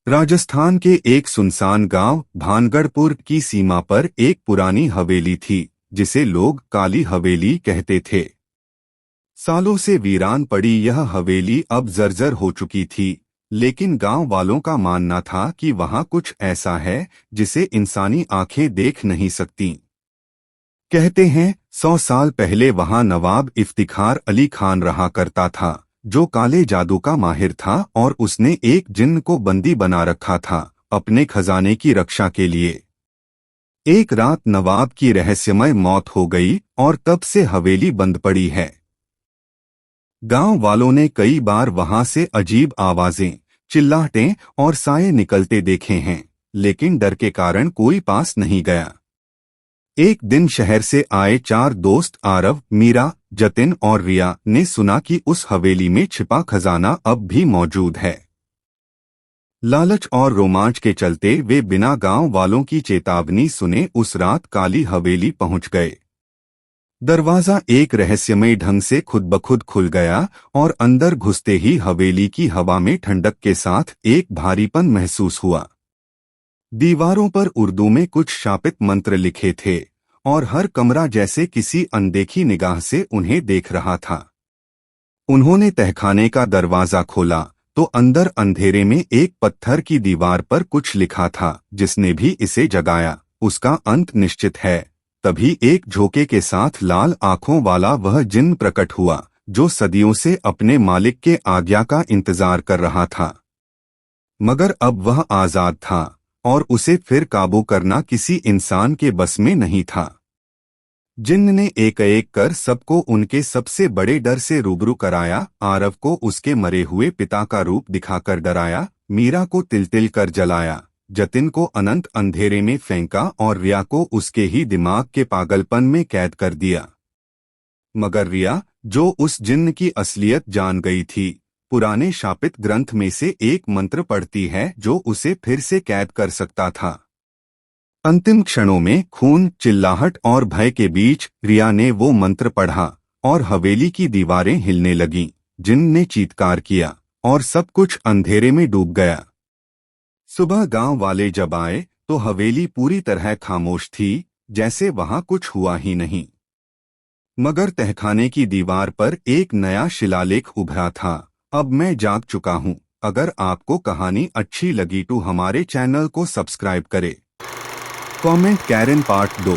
राजस्थान के एक सुनसान गांव भानगढ़पुर की सीमा पर एक पुरानी हवेली थी जिसे लोग काली हवेली कहते थे। सालों से वीरान पड़ी यह हवेली अब जर्जर हो चुकी थी, लेकिन गांव वालों का मानना था कि वहां कुछ ऐसा है जिसे इंसानी आंखें देख नहीं सकती। कहते हैं 100 साल पहले वहां नवाब इफ्तिखार अली खान रहा करता था, जो काले जादू का माहिर था और उसने एक जिन्न को बंदी बना रखा था अपने खजाने की रक्षा के लिए। एक रात नवाब की रहस्यमय मौत हो गई और तब से हवेली बंद पड़ी है। गांव वालों ने कई बार वहां से अजीब आवाजें, चिल्लाहटें और साए निकलते देखे हैं, लेकिन डर के कारण कोई पास नहीं गया। एक दिन शहर से आए 4 दोस्त आरव, मीरा, जतिन और रिया ने सुना कि उस हवेली में छिपा खजाना अब भी मौजूद है। लालच और रोमांच के चलते वे बिना गांव वालों की चेतावनी सुने उस रात काली हवेली पहुंच गए। दरवाजा एक रहस्यमय ढंग से खुद ब खुद खुल गया और अंदर घुसते ही हवेली की हवा में ठंडक के साथ एक भारीपन महसूस हुआ। दीवारों पर उर्दू में कुछ शापित मंत्र लिखे थे और हर कमरा जैसे किसी अनदेखी निगाह से उन्हें देख रहा था। उन्होंने तहखाने का दरवाजा खोला तो अंदर अंधेरे में एक पत्थर की दीवार पर कुछ लिखा था, जिसने भी इसे जगाया उसका अंत निश्चित है। तभी एक झोंके के साथ लाल आंखों वाला वह जिन्न प्रकट हुआ जो सदियों से अपने मालिक के आज्ञा का इंतजार कर रहा था। मगर अब वह आजाद था और उसे फिर काबू करना किसी इंसान के बस में नहीं था। जिन्न ने एक एक कर सबको उनके सबसे बड़े डर से रूबरू कराया। आरव को उसके मरे हुए पिता का रूप दिखाकर डराया, मीरा को तिल तिल कर जलाया, जतिन को अनंत अंधेरे में फेंका और रिया को उसके ही दिमाग के पागलपन में कैद कर दिया। मगर रिया, जो उस जिन्न की असलियत जान गई थी, पुराने शापित ग्रंथ में से एक मंत्र पढ़ती है जो उसे फिर से कैद कर सकता था। अंतिम क्षणों में खून, चिल्लाहट और भय के बीच रिया ने वो मंत्र पढ़ा और हवेली की दीवारें हिलने लगीं। जिन्न ने चीत्कार किया और सब कुछ अंधेरे में डूब गया। सुबह गांव वाले जब आए तो हवेली पूरी तरह खामोश थी, जैसे वहां कुछ हुआ ही नहीं। मगर तहखाने की दीवार पर एक नया शिलालेख उभरा था, अब मैं जाग चुका हूं। अगर आपको कहानी अच्छी लगी तो हमारे चैनल को सब्सक्राइब करें। कमेंट कैरन पार्ट 2।